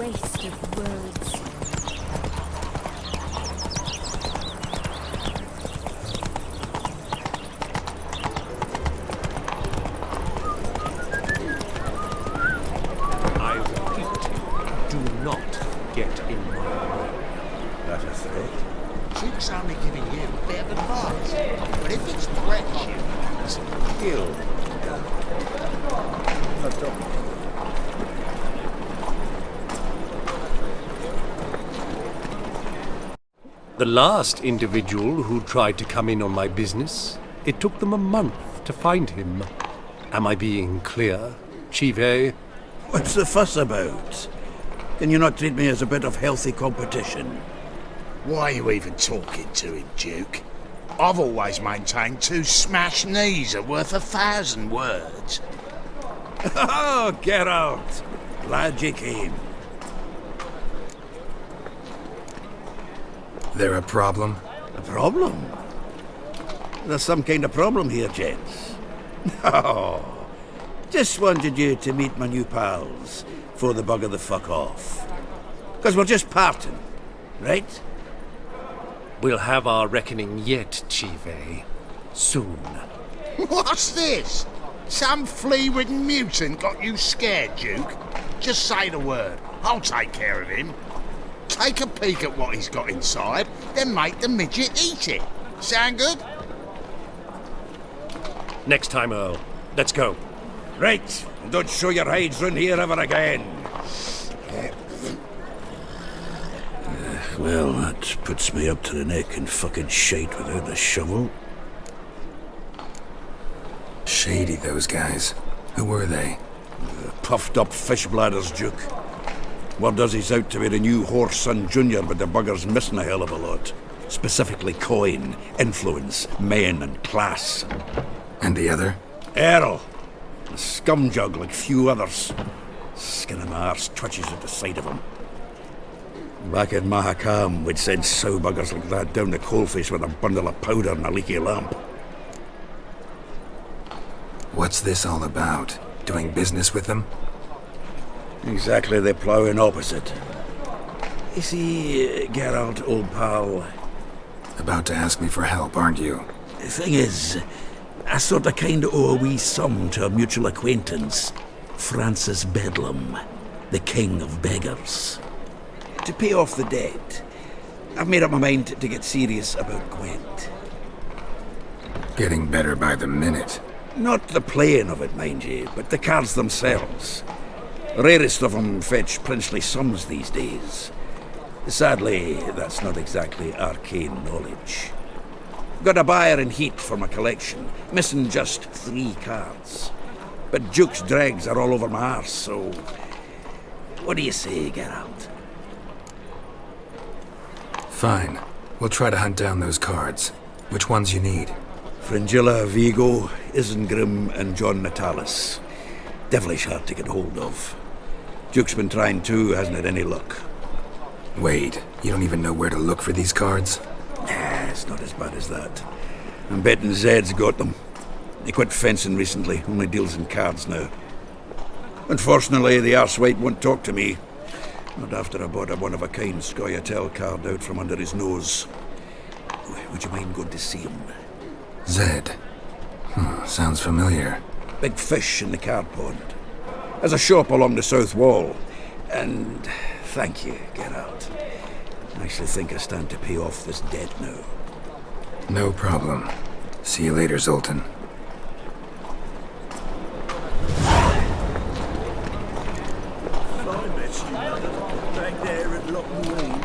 waste of words. I repeat, do not get in my way. That's a threat. Duke's only giving you a bit of advice. But if it's threats you want, Kill. The last individual who tried to come in on my business, it took them a month to find him. Am I being clear, Chive? What's the fuss about? Can you not treat me as a bit of healthy competition? why are you even talking to him, Duke? I've always maintained 2 smashed knees are worth 1,000 words. Oh, Geralt! Glad you came. There a problem? A problem? There's some kind of problem here, gents. No. Just wanted you to meet my new pals before they bugger the fuck off. Because we're just parting, right? We'll have our reckoning yet, Chive. Soon. What's this? Some flea-ridden mutant got you scared, Duke? Just say the word. I'll take care of him. Take a peek at what he's got inside, then make the midget eat it. Sound good? Next time, Earl. Let's go. Right. And don't show your hides round here ever again. Well, that puts me up to the neck in fucking shite without a shovel. Shady, those guys. Who were they? Puffed up fish bladders, Duke. Word does he's out to be the new Whoreson Junior, but the bugger's missing a hell of a lot. Specifically coin, influence, men and class. And the other? Earl. A scumjug like few others. Skin of my arse twitches at the sight of him. Back in Mahakam, we'd send sow buggers like that down the coalface with a bundle of powder and a leaky lamp. What's this all about? Doing business with them? Exactly the ploughing opposite. You see, Geralt, old pal... About to ask me for help, aren't you? The thing is, I sort of kind of owe a wee sum to a mutual acquaintance, Francis Bedlam, the king of beggars. To pay off the debt, I've made up my mind to get serious about Gwent. Getting better by the minute. Not the playing of it, mind you, but the cards themselves. The rarest of them fetch princely sums these days. Sadly, that's not exactly arcane knowledge. Got a buyer in heat for my collection, missing just 3 cards. But Duke's dregs are all over my arse, so... What do you say, Geralt? Fine. We'll try to hunt down those cards. Which ones you need? Fringilla, Vigo, Isengrim, and John Natalis. Devilish hard to get hold of. Duke's been trying too, hasn't had any luck. Wait, you don't even know where to look for these cards? Nah, it's not as bad as that. I'm betting Zed's got them. He quit fencing recently, only deals in cards now. Unfortunately, the arsewite won't talk to me. Not after I bought a one-of-a-kind Scoia'tael card out from under his nose. Would you mind going to see him? Zed. Sounds familiar. Big fish in the card pond. Has a shop along the south wall. And thank you, Geralt. I actually think I stand to pay off this debt now. No problem. See you later, Zoltan. Back there at Loch Lane.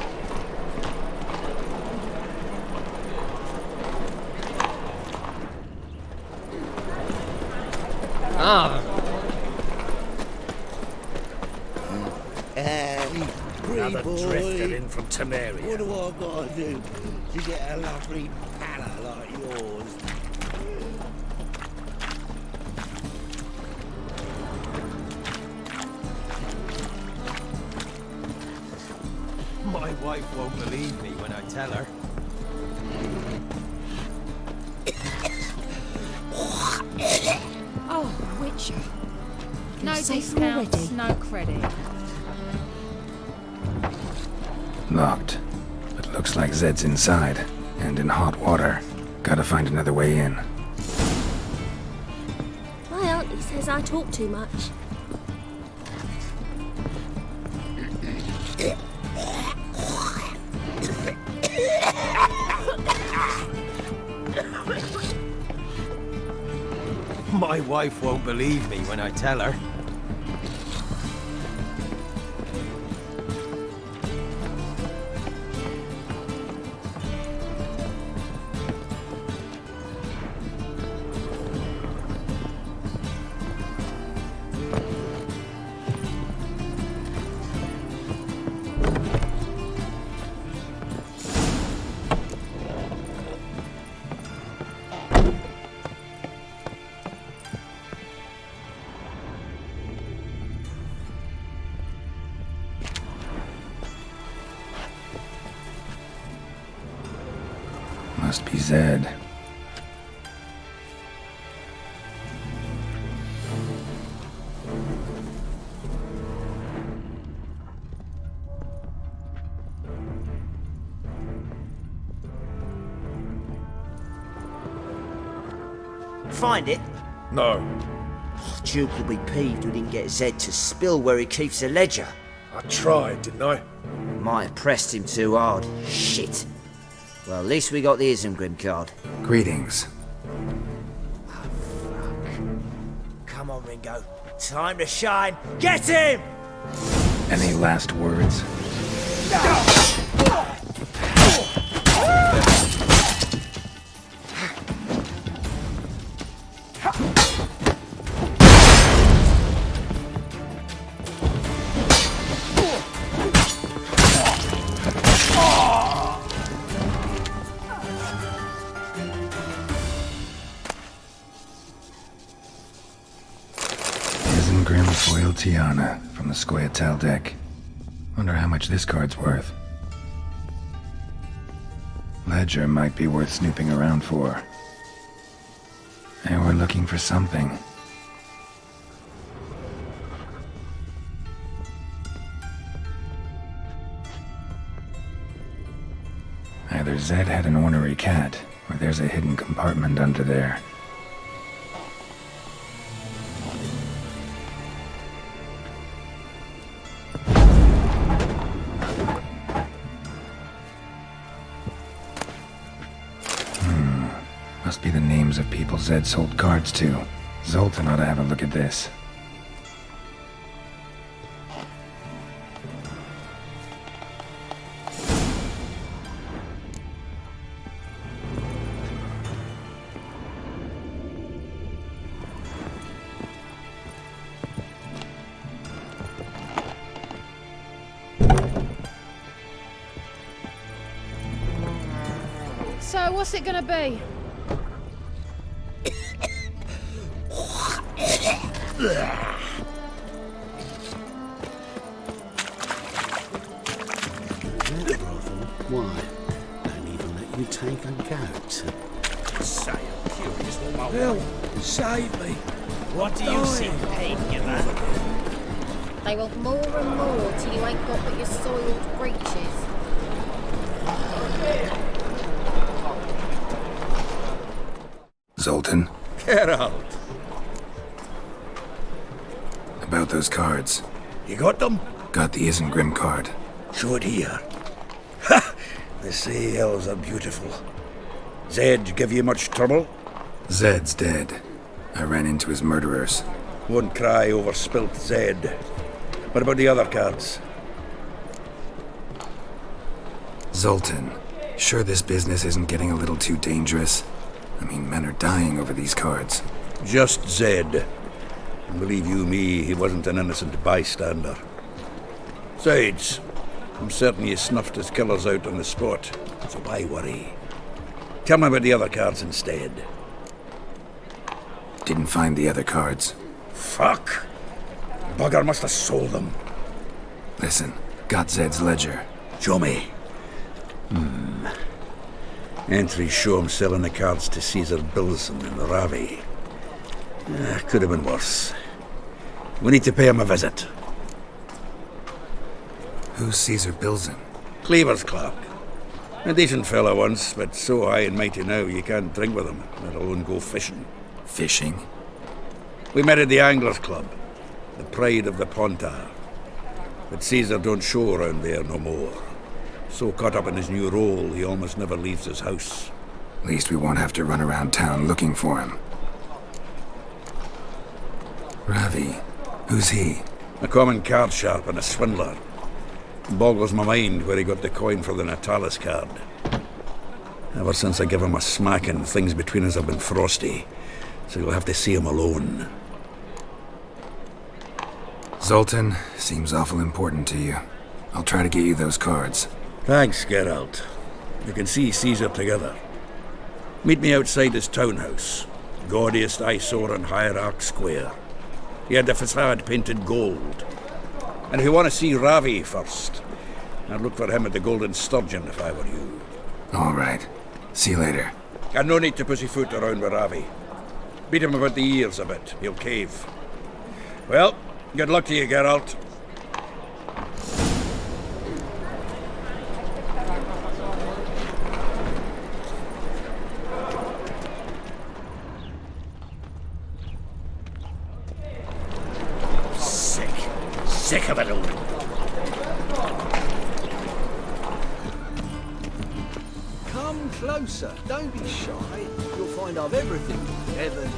Another drifter in from What Temeria. do I gotta do to get a lovely palla like yours? My wife won't believe me when I tell her. Oh, Witcher. No safe discounts, already? no credit. Locked. But looks like Zed's inside, and in hot water. Gotta find another way in. My auntie says I talk too much. My wife won't believe me when I tell her. Must be Zed. Find it? No. Duke will be peeved we didn't get Zed to spill where he keeps the ledger. I tried, didn't I? Might have pressed him too hard. Shit. Well, at least we got the Ezen card. Greetings. Oh, fuck. Come on, Ringo. Time to shine. Get him! Any last words? Foil Tiana from the Scoia'tael deck. Wonder how much this card's worth. Ledger might be worth snooping around for. And we're looking for something. Either Zed had an ornery cat, or there's a hidden compartment under there. Must be the names of people Zed sold cards to. Zoltan ought to have a look at this. So, what's it gonna be? Why? Don't even let you take a goat. Say I'm curious what my Help! Save me! What do you see, pain-giver? They want more and more till you ain't got but your soiled breeches. Zoltan? Get out! About those cards. You got them? Got the Ezen card. Show it here. Ha! They say elves are beautiful. Zed give you much trouble? Zed's dead. I ran into his murderers. Won't cry over spilt Zed. What about the other cards? Zoltan, sure this business isn't getting a little too dangerous? I mean, men are dying over these cards. Just Zed. And believe you me, he wasn't an innocent bystander. Besides, I'm certain you snuffed his killers out on the spot, so why worry? Tell me about the other cards instead. Didn't find the other cards. Fuck! Bugger must have sold them. Listen, got Zed's ledger. Show me. Entries show him selling the cards to Caesar Bilson in Ravi. Could have been worse. We need to pay him a visit. Who's Caesar Bilson? Cleaver's clerk. A decent fellow once, but so high and mighty now you can't drink with him, let alone go fishing. Fishing? We met at the Anglers Club, the pride of the Pontar. But Caesar don't show around there no more. So caught up in his new role, he almost never leaves his house. At least we won't have to run around town looking for him. Ravi, who's he? A common card sharp and a swindler. Boggles my mind where he got the coin for the Natalis card. Ever since I gave him a smacking, things between us have been frosty. So you'll have to see him alone. Zoltan, seems awful important to you. I'll try to get you those cards. Thanks, Geralt. You can see Caesar together. Meet me outside his townhouse. Gaudiest eyesore on Hierarch Square. He had the facade painted gold. And if you want to see Ravi first, I'd look for him at the Golden Sturgeon if I were you. All right. See you later. And no need to pussyfoot around with Ravi. Beat him about the ears a bit. He'll cave. Well, good luck to you, Geralt. Sick of it all. Come closer. Don't be shy. You'll find I've everything you ever need.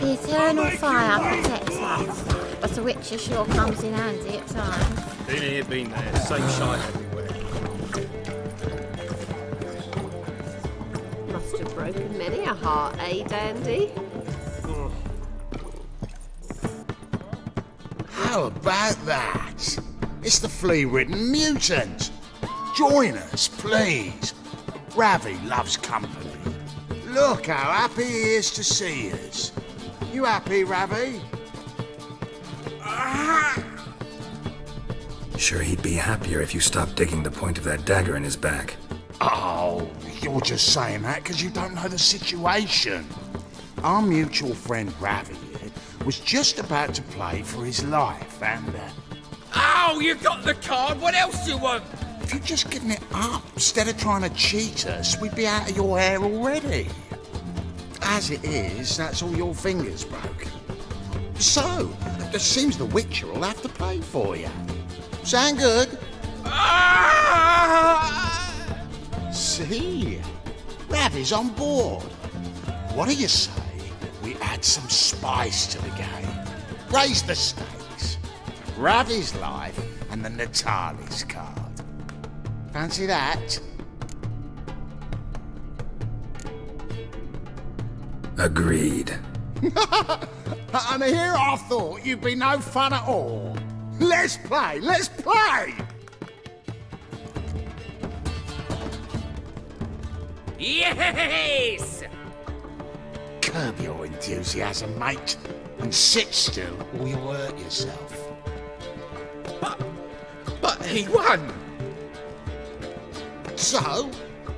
The eternal fire protects us, but the witcher sure comes in handy at times. Been here, been there. Same shite everywhere. Must have broken many a heart, eh, Dandy? How about that? It's the flea-ridden mutant. Join us, please. Ravi loves company. Look how happy he is to see us. You happy, Ravi? Sure he'd be happier if you stopped digging the point of that dagger in his back. Oh, you're just saying that because you don't know the situation. Our mutual friend Ravi here was just about to play for his life and... Oh, you got the card. What else do you want? If you'd just given it up instead of trying to cheat us, we'd be out of your hair already. As it is, that's all your fingers broke. So, it seems the Witcher will have to pay for you. Sound good? See? Ravi's on board. What do you say we add some spice to the game? Raise the stakes. Ravi's life and the Natalis card. Fancy that? Agreed. And here I thought you'd be no fun at all. Let's play! Let's play! Yes! Curb your enthusiasm, mate, and sit still or you'll hurt yourself. But he won! So,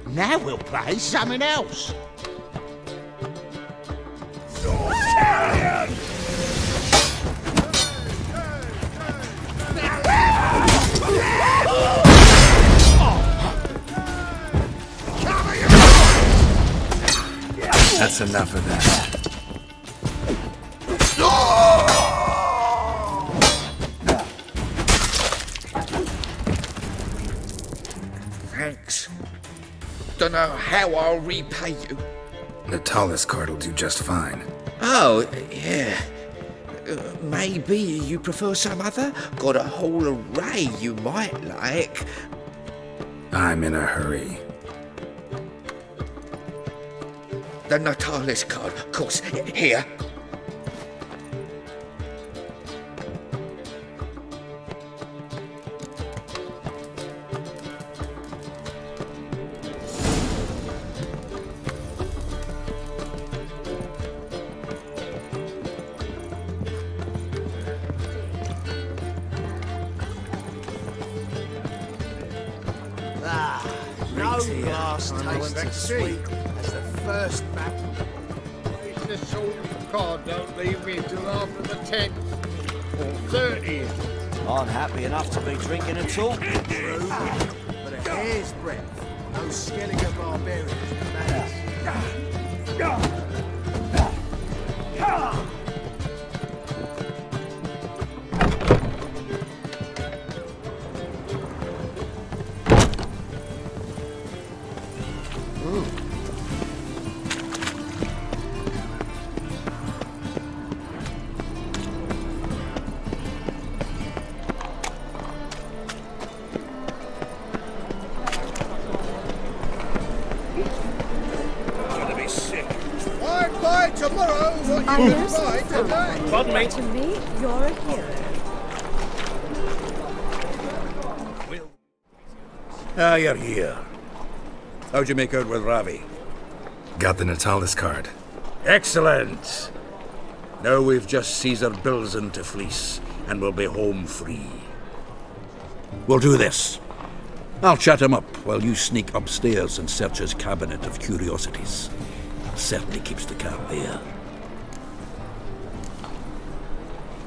now we'll play something else. That's enough of that. Thanks. Don't know how I'll repay you. Natalis card will do just fine. Oh, yeah. Maybe you prefer some other? Got a whole array you might like. I'm in a hurry. The Natalis card, of course. Here. glass tastes as sweet as the first battle. It's the sort of card don't leave me till after the 10th or 30th. I'm happy enough to be drinking and talking. True, but a hair's breadth. No Skelliger barbarians matters. Tomorrow, what I you know can buy some today. Pardon me. To me, you're a hero. Ah, you're here. How'd you make out with Ravi? Got the Natalis card. Excellent! Now we've just Caesar Bilzen to fleece, and we'll be home free. We'll do this. I'll chat him up while you sneak upstairs and search his cabinet of curiosities. Certainly keeps the card there.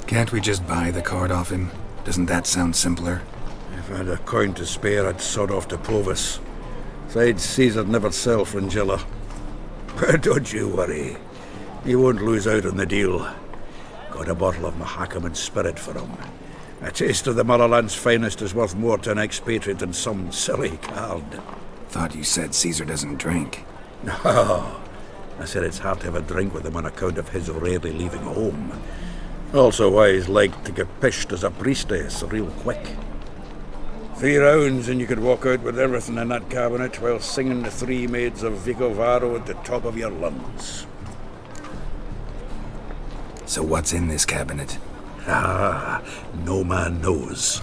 Can't we just buy the card off him? Doesn't that sound simpler? If I had a coin to spare, I'd sod off to Provis. Besides, Caesar never sell Fringilla. But don't you worry. He won't lose out on the deal. Got a bottle of Mahakaman spirit for him. A taste of the motherland's finest is worth more to an expatriate than some silly card. Thought you said Caesar doesn't drink. No. I said it's hard to have a drink with him on account of his rarely leaving home. Also why he's like to get pished as a priestess real quick. 3 rounds and you could walk out with everything in that cabinet while singing the 3 maids of Vicovaro at the top of your lungs. So what's in this cabinet? Ah, no man knows.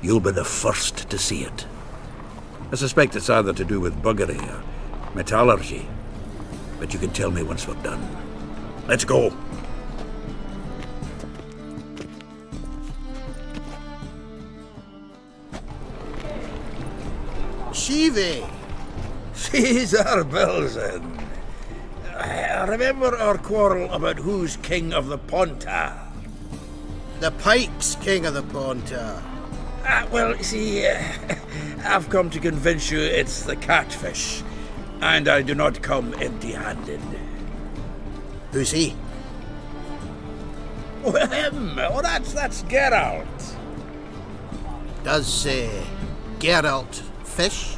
You'll be the first to see it. I suspect it's either to do with buggery or metallurgy. But you can tell me once we're done. Let's go. Shivi! Caesar Bilzen. Remember our quarrel about who's king of the Ponta? The Pike's king of the Ponta. Well, see, I've come to convince you it's the catfish. And I do not come empty-handed. Who's he? Well, him. Oh, that's Geralt. Does Geralt fish?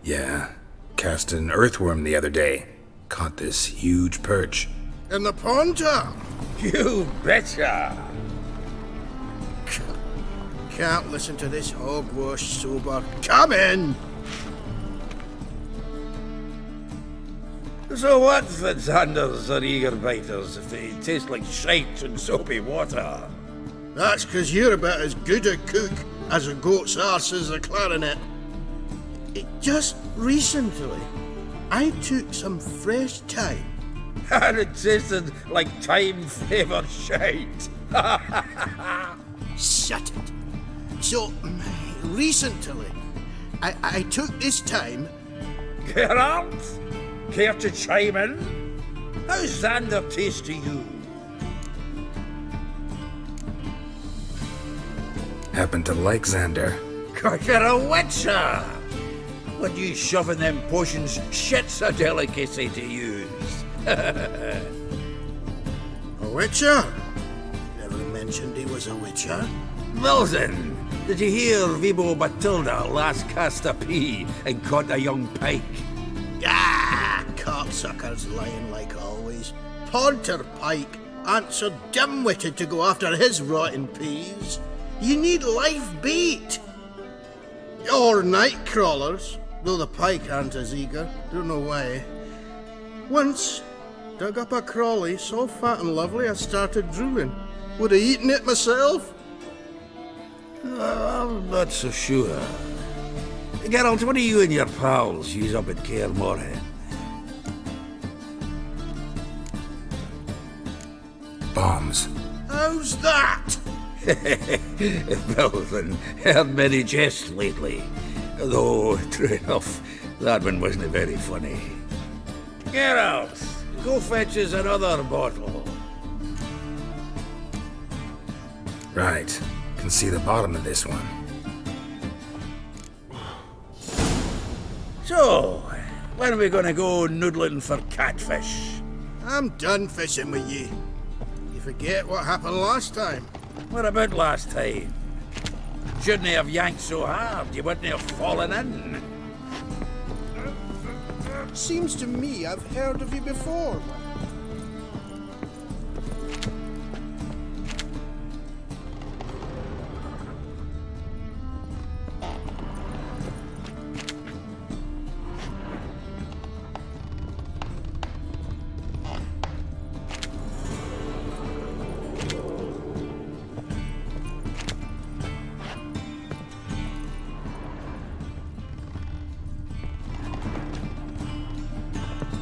Yeah. Cast an earthworm the other day. Caught this huge perch. In the Ponta? You betcha. Can't listen to this hogwash sober. Come in! So what, Fitzhanders or eager biters, if they taste like shite and soapy water? That's 'cause you're about as good a cook as a goat's arse is a clarinet. Just recently, I took some fresh thyme. And it tasted like time-flavoured shite. Shut it. So, recently, I took this thyme. Geralt? Care to chime in? How's Xander taste to you? Happen to like Xander. God, you're a witcher! What you shoving them potions shit's a delicacy to use. A witcher? Never mentioned he was a witcher. Bilzen, did you hear Vibo Batilda last cast a pea and caught a young pike? Ah, cocksuckers lying like always. Ponter Pike aren't so dim-witted to go after his rotten peas. You need live bait. Or night crawlers, though the pike aren't as eager. Don't know why. Once, dug up a crawly so fat and lovely I started drooling. Would have eaten it myself. I'm not so sure. Geralt, what do you and your pals use up at Kaer Morhen? Bombs. How's that? Bilzen, heard many jests lately. Though, true enough, that one wasn't very funny. Geralt, go fetch us another bottle. Right. Can see the bottom of this one. So, when are we gonna go noodling for catfish? I'm done fishing with you. You forget what happened last time? What about last time? Shouldn't have yanked so hard, you wouldn't have fallen in. Seems to me I've heard of you before.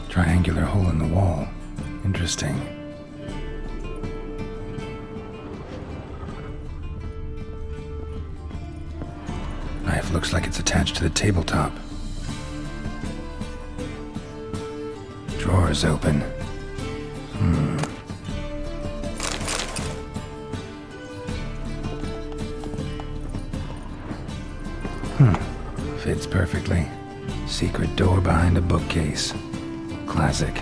Triangular hole in the wall. Interesting. Knife looks like it's attached to the tabletop. Drawer's open. Fits perfectly. Secret door behind a bookcase. Classic.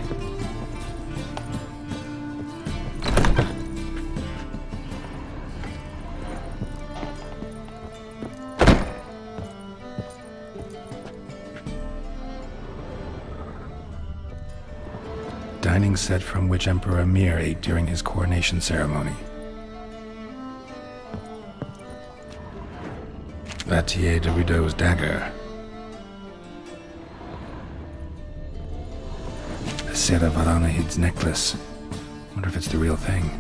Dining set from which Emperor Emir ate during his coronation ceremony. Vatier de Rideau's dagger. Sarah Varanahid's necklace. Wonder if it's the real thing.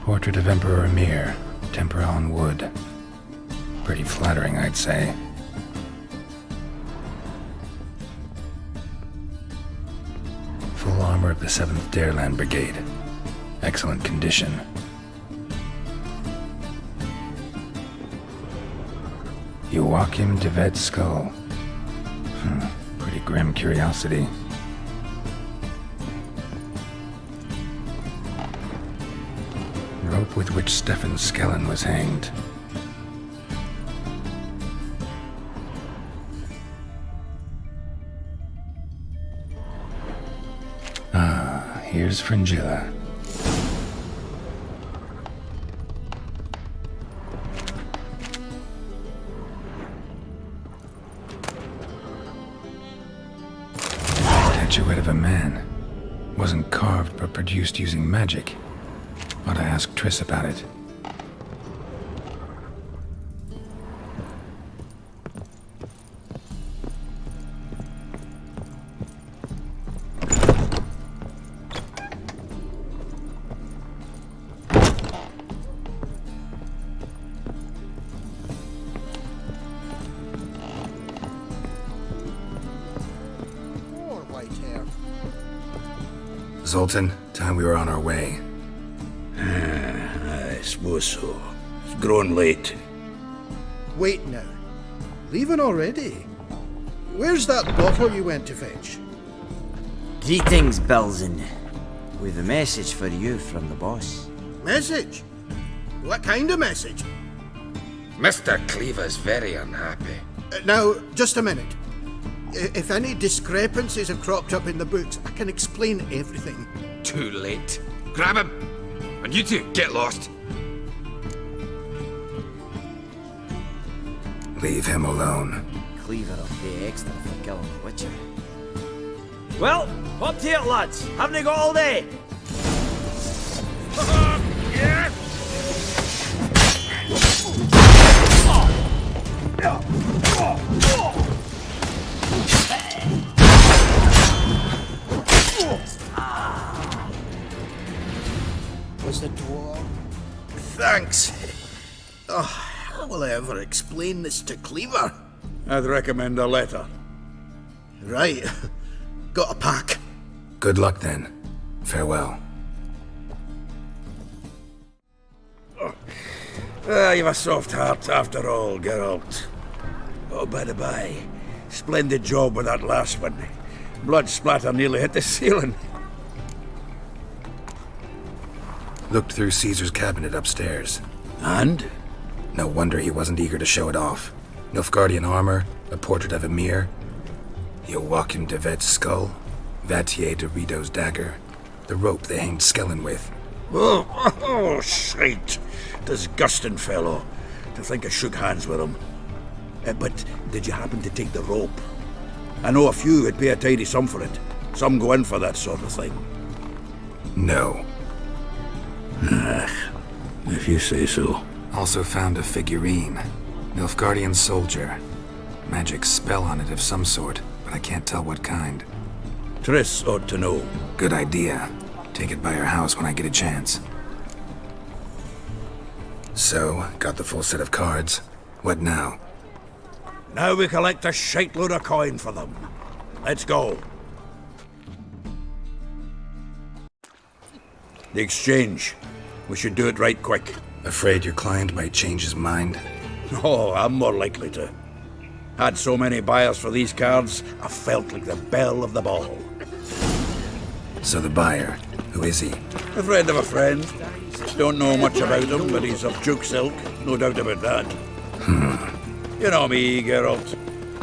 Portrait of Emperor Emir. Tempera on wood. Pretty flattering, I'd say. Full armor of the 7th Dareland Brigade. Excellent condition. Joachim de Ved's skull. Pretty grim curiosity. Rope with which Stefan Skellen was hanged. Here's Fringilla. Statuette of a man. Wasn't carved but produced using magic. Ought to ask Triss about it. Zoltan, time we were on our way. I suppose so. It's growing late. Wait now. Leaving already? Where's that bottle you went to fetch? Greetings, Belzen. With a message for you from the boss. Message? What kind of message? Mr. Cleaver's very unhappy. Now, just a minute. If any discrepancies have cropped up in the books, I can explain everything. Too late. Grab him! And you two, get lost! Leave him alone. Cleaver will pay extra for killing the Witcher. Well, up to it, lads. Haven't you got all day? Yeah. Was the dwarf? Thanks. Oh, how will I ever explain this to Cleaver? I'd recommend a letter. Right. Got a pack. Good luck then. Farewell. You've a soft heart after all, Geralt. Oh, by the by, splendid job with that last one. Blood splatter nearly hit the ceiling. Looked through Caesar's cabinet upstairs. And? No wonder he wasn't eager to show it off. Nilfgaardian armor, a portrait of Emir, Joachim de Vet's skull, Vatier de Rideau's dagger, the rope they hanged Skellen with. Oh, shite. Disgusting fellow. To think I shook hands with him. But did you happen to take the rope? I know a few would pay a tidy sum for it. Some go in for that sort of thing. No. If you say so. Also found a figurine. Nilfgaardian soldier. Magic spell on it of some sort, but I can't tell what kind. Triss ought to know. Good idea. Take it by her house when I get a chance. So, got the full set of cards. What now? Now we collect a shiteload of coin for them. Let's go. The exchange. We should do it right quick. Afraid your client might change his mind? Oh, I'm more likely to. Had so many buyers for these cards, I felt like the belle of the ball. So the buyer, who is he? A friend of a friend. Don't know much about him, but he's of Duke's ilk, no doubt about that. You know me, Geralt.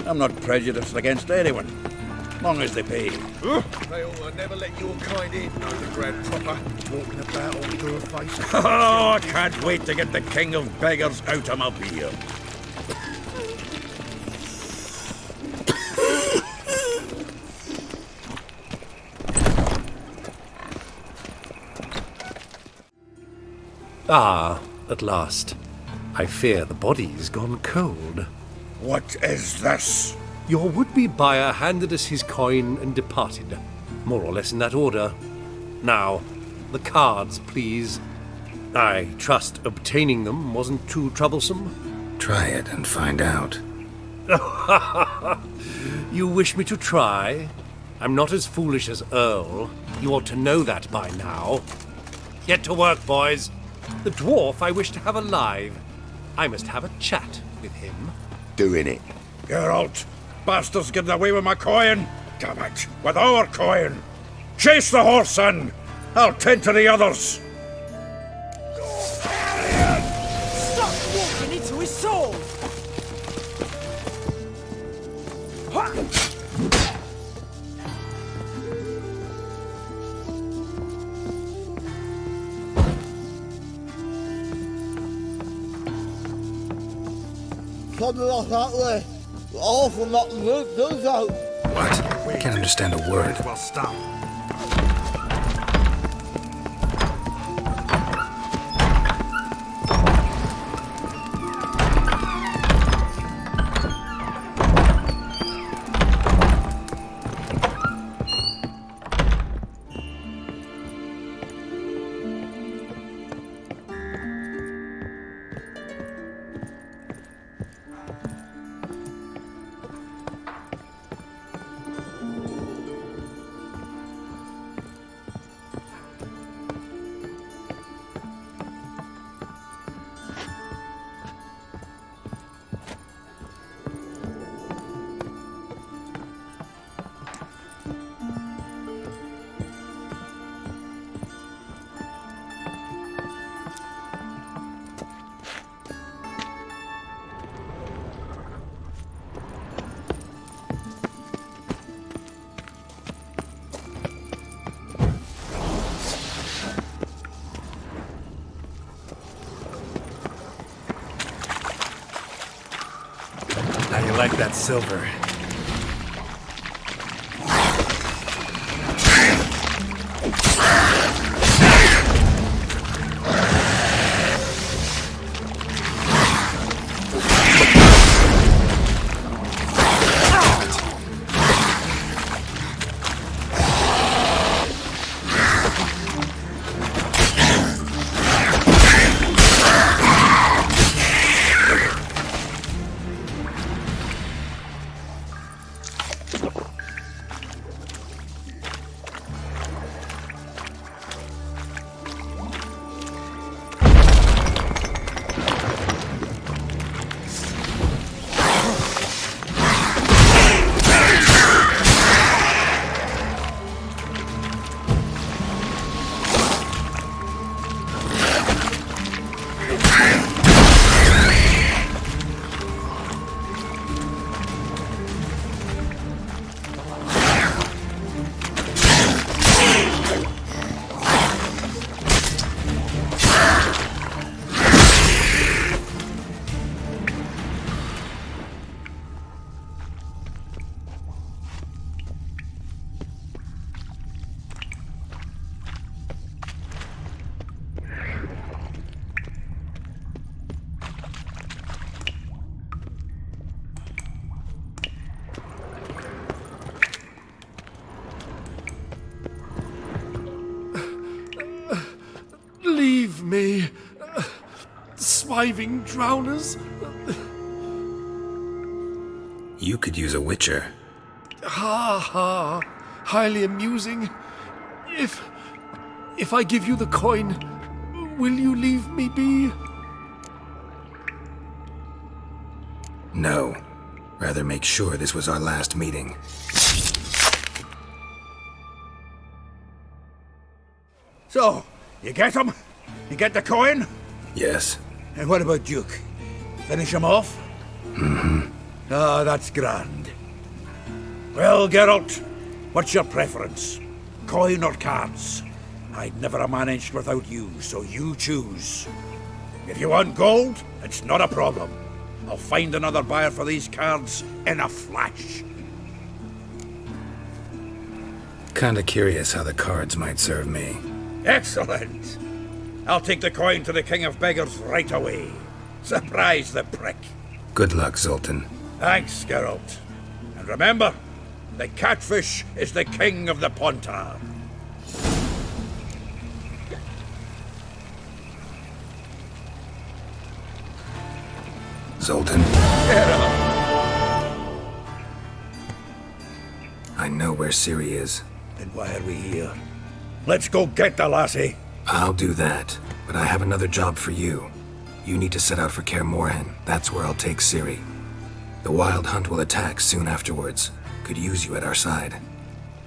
I'm not prejudiced against anyone, long as they pay. They'll never let your kind in, Novigrad proper, walking about all to a face. Oh, I can't wait to get the king of beggars out of my beer. Ah, at last. I fear the body's gone cold. What is this? Your would-be buyer handed us his coin and departed, more or less in that order. Now, the cards, please. I trust obtaining them wasn't too troublesome? Try it and find out. You wish me to try? I'm not as foolish as Earl. You ought to know that by now. Get to work, boys. The dwarf I wish to have alive. I must have a chat with him. Doing it. Geralt, bastards getting away with my coin. Damn it, with our coin. Chase the horse, son. I'll tend to the others. Stop walking into his sword! Something like that way. Awful not the root does out. What? Can't understand a word. Well, stop. How you like that silver? me, swiving drowners. You could use a witcher. Ha ha, highly amusing. If I give you the coin, will you leave me be? No. Rather make sure this was our last meeting. So, you get him? You get the coin? Yes. And what about Duke? Finish him off? Mm-hmm. Ah, that's grand. Well, Geralt, what's your preference? Coin or cards? I'd never have managed without you, so you choose. If you want gold, it's not a problem. I'll find another buyer for these cards in a flash. Kinda curious how the cards might serve me. Excellent! I'll take the coin to the King of Beggars right away. Surprise the prick. Good luck, Zoltan. Thanks, Geralt. And remember, the catfish is the king of the Pontar. Zoltan? I know where Ciri is. Then why are we here? Let's go get the lassie. I'll do that, but I have another job for you. You need to set out for Kaer Morhen. That's where I'll take Ciri. The Wild Hunt will attack soon afterwards. Could use you at our side.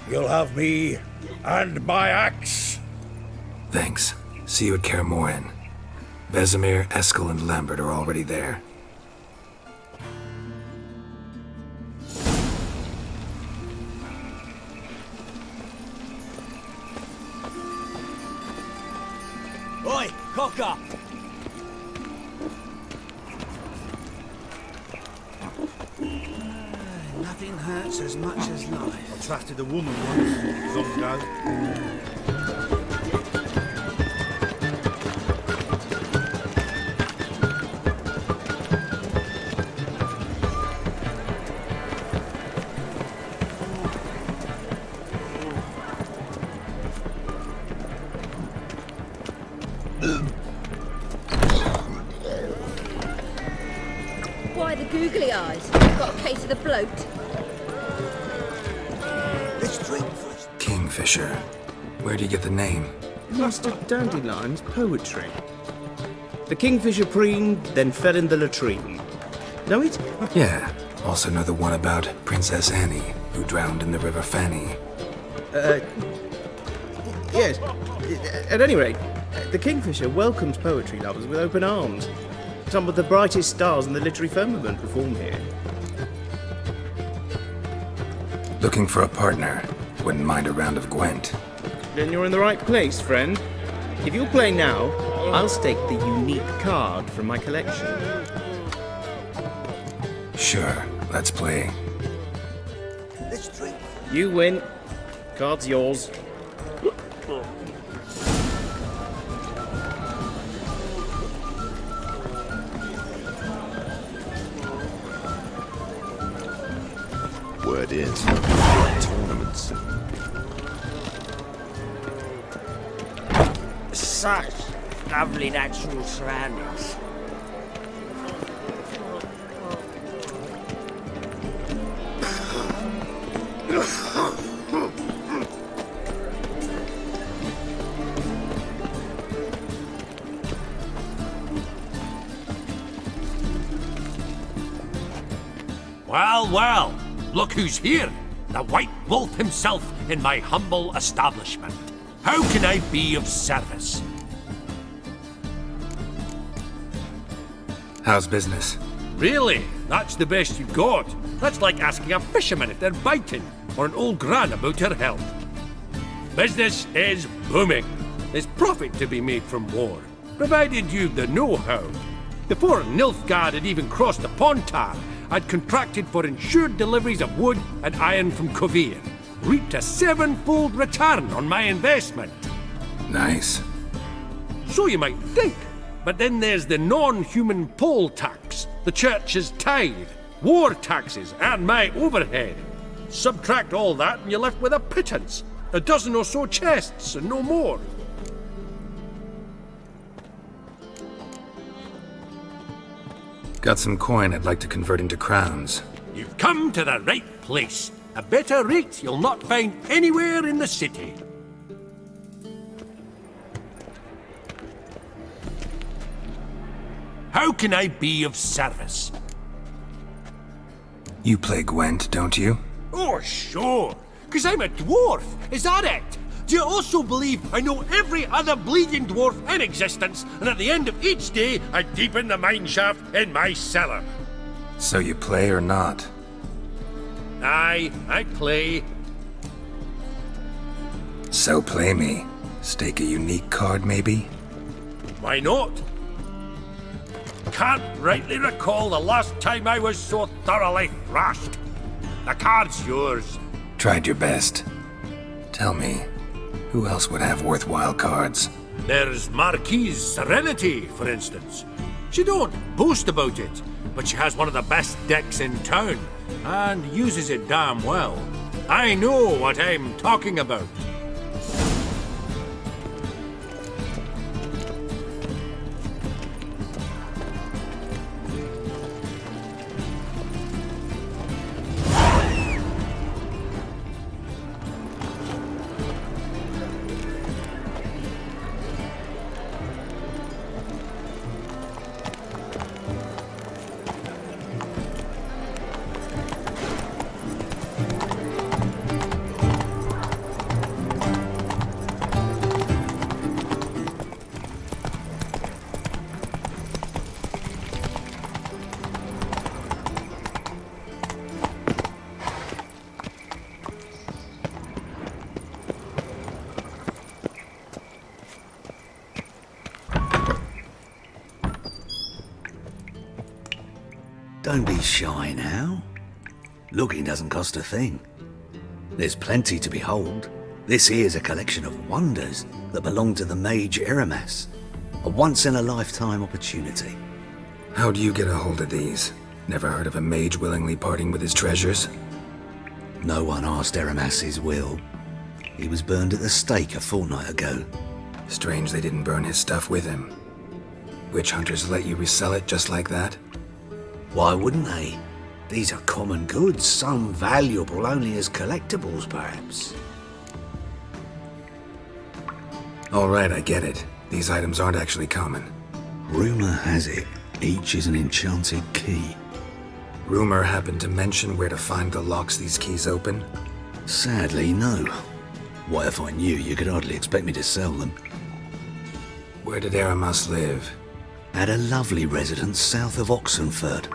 You'll have me and my axe. Thanks. See you at Kaer Morhen. Vesemir, Eskel, and Lambert are already there. Oi, cocker! Nothing hurts as much as life. I trusted a woman once, long ago. Why the googly eyes? You've got a case of the bloat. Let's drink first. Kingfisher. Where do you get the name? Master Dandelion's poetry. The kingfisher preened, then fell in the latrine. Know it? Yeah. Also know the one about Princess Annie, who drowned in the River Fanny. Yes. At any rate, the kingfisher welcomes poetry lovers with open arms. Some of the brightest stars in the literary firmament perform here. Looking for a partner. Wouldn't mind a round of Gwent. Then you're in the right place, friend. If you'll play now, I'll stake the unique card from my collection. Sure, let's play. Let's drink. You win. Card's yours. Word is, tournaments. Such lovely natural surroundings. Well, well, look who's here. The White Wolf himself in my humble establishment. How can I be of service? How's business? Really? That's the best you've got? That's like asking a fisherman if they're biting, or an old gran about her health. Business is booming. There's profit to be made from war, provided you've the know-how. Before Nilfgaard had even crossed the Pontar, I'd contracted for insured deliveries of wood and iron from Kovir. Reaped a 7-fold return on my investment. Nice. So you might think. But then there's the non-human poll tax, the church's tithe, war taxes, and my overhead. Subtract all that and you're left with a pittance. A dozen or so chests and no more. Got some coin I'd like to convert into crowns. You've come to the right place. A better rate you'll not find anywhere in the city. How can I be of service? You play Gwent, don't you? Oh, sure. 'Cause I'm a dwarf. Is that it? Do you also believe I know every other bleeding dwarf in existence, and at the end of each day, I deepen the mineshaft in my cellar? So you play or not? Aye, I play. So play me. Stake a unique card, maybe? Why not? Can't rightly recall the last time I was so thoroughly thrashed. The card's yours. Tried your best. Tell me, who else would have worthwhile cards? There's Marquise Serenity, for instance. She don't boast about it, but she has one of the best decks in town, and uses it damn well. I know what I'm talking about. Don't be shy now. Looking doesn't cost a thing. There's plenty to behold. This here's a collection of wonders that belong to the mage Eramas. A once-in-a-lifetime opportunity. How do you get a hold of these? Never heard of a mage willingly parting with his treasures? No one asked Eramas his will. He was burned at the stake a fortnight ago. Strange they didn't burn his stuff with him. Witch hunters let you resell it just like that? Why wouldn't they? These are common goods, some valuable only as collectibles, perhaps. All right, I get it. These items aren't actually common. Rumor has it, each is an enchanted key. Rumor happened to mention where to find the locks these keys open? Sadly, no. What if I knew, you could hardly expect me to sell them. Where did Eramas live? At a lovely residence south of Oxenford.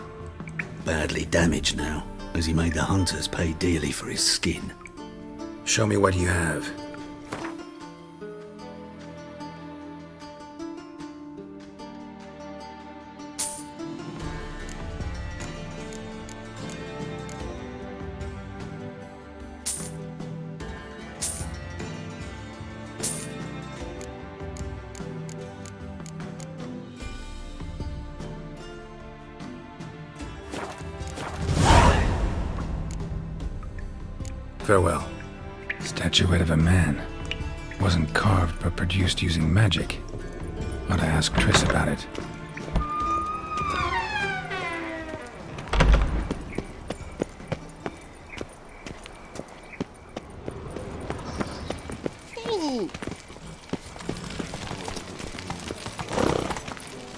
Badly damaged now, as he made the hunters pay dearly for his skin. Show me what you have. Farewell. Statuette of a man. Wasn't carved, but produced using magic. Ought to ask Triss about it.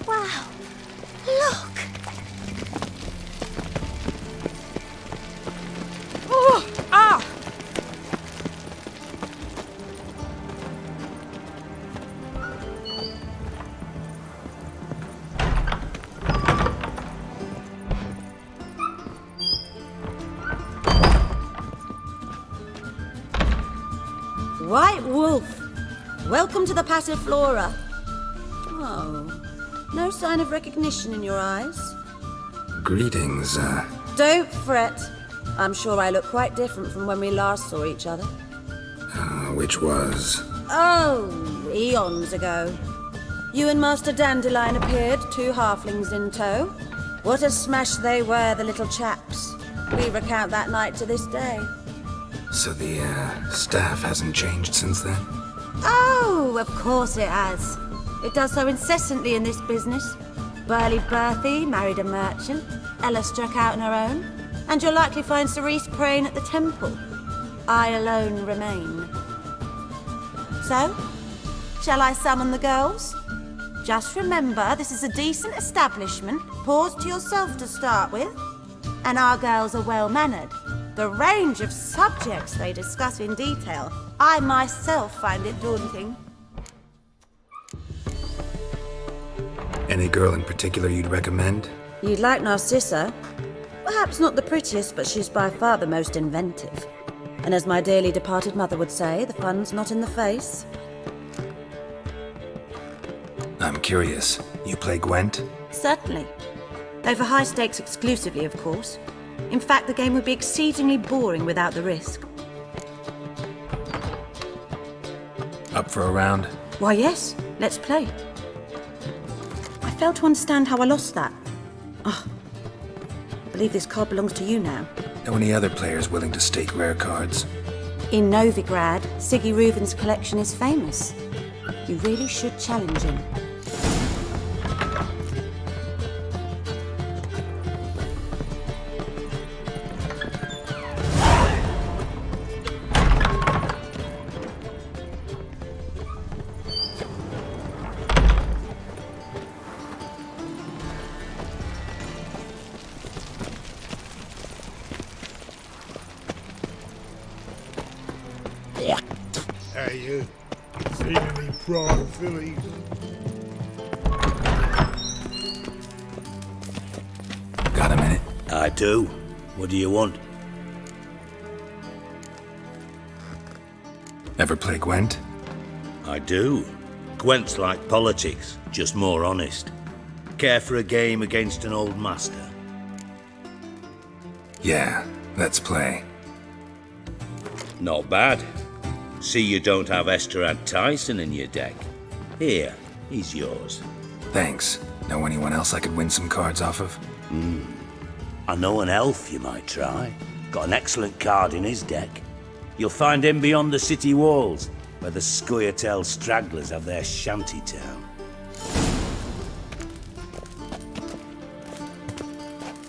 Wow, look! Oh, ah! White Wolf, welcome to the Passiflora. Oh, no sign of recognition in your eyes? Greetings, Don't fret. I'm sure I look quite different from when we last saw each other. which was? Oh, eons ago. You and Master Dandelion appeared, 2 halflings in tow. What a smash they were, the little chaps. We recount that night to this day. So the, staff hasn't changed since then? Oh, of course it has. It does so incessantly in this business. Burly Berthy married a merchant, Ella struck out on her own, and you'll likely find Cerise praying at the temple. I alone remain. So, shall I summon the girls? Just remember, this is a decent establishment, paused to yourself to start with, and our girls are well-mannered. The range of subjects they discuss in detail, I myself find it daunting. Any girl in particular you'd recommend? You'd like Narcissa? Perhaps not the prettiest, but she's by far the most inventive. And as my dearly departed mother would say, the fun's not in the face. I'm curious. You play Gwent? Certainly. Though for high stakes exclusively, of course. In fact, the game would be exceedingly boring without the risk. Up for a round? Why, yes. Let's play. I fail to understand how I lost that. Oh, I believe this card belongs to you now. Know any other players willing to stake rare cards? In Novigrad, Siggy Reuven's collection is famous. You really should challenge him. Hey, you. Seen any prime fillies? Got a minute? I do. What do you want? Ever play Gwent? I do. Gwent's like politics, just more honest. Care for a game against an old master? Yeah, let's play. Not bad. See you don't have Esterad Tyson in your deck. Here, he's yours. Thanks. Know anyone else I could win some cards off of? I know an elf you might try. Got an excellent card in his deck. You'll find him beyond the city walls, where the Scoia'tael stragglers have their shanty town.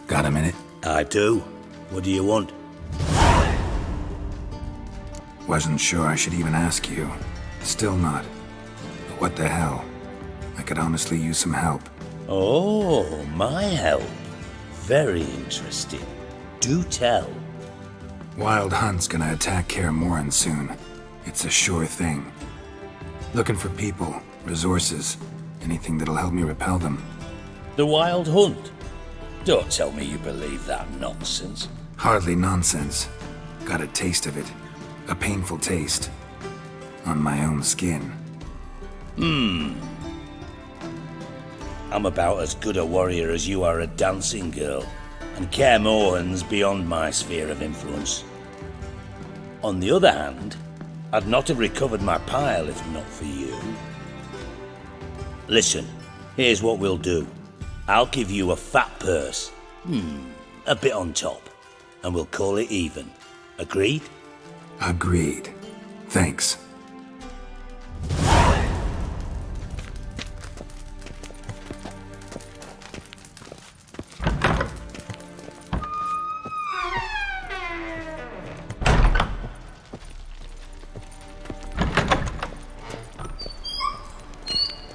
Got a minute? I do. What do you want? Wasn't sure I should even ask you. Still not. But what the hell? I could honestly use some help. Oh, my help. Very interesting. Do tell. Wild Hunt's gonna attack Kaer Morhen soon. It's a sure thing. Looking for people, resources, anything that'll help me repel them. The Wild Hunt? Don't tell me you believe that nonsense. Hardly nonsense. Got a taste of it. A painful taste. On my own skin. I'm about as good a warrior as you are a dancing girl, and Kaer Morhen's beyond my sphere of influence. On the other hand, I'd not have recovered my pile if not for you. Listen, here's what we'll do. I'll give you a fat purse. A bit on top, and we'll call it even. Agreed? Agreed. Thanks.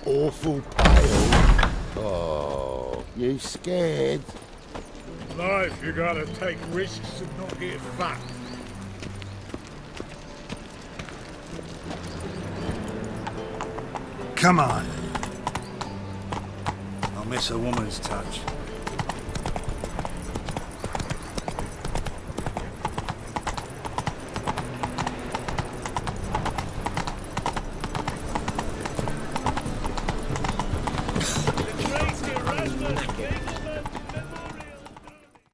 Awful pale. Oh, you scared? Life, you gotta take risks and not get fucked. Come on. I'll miss a woman's touch.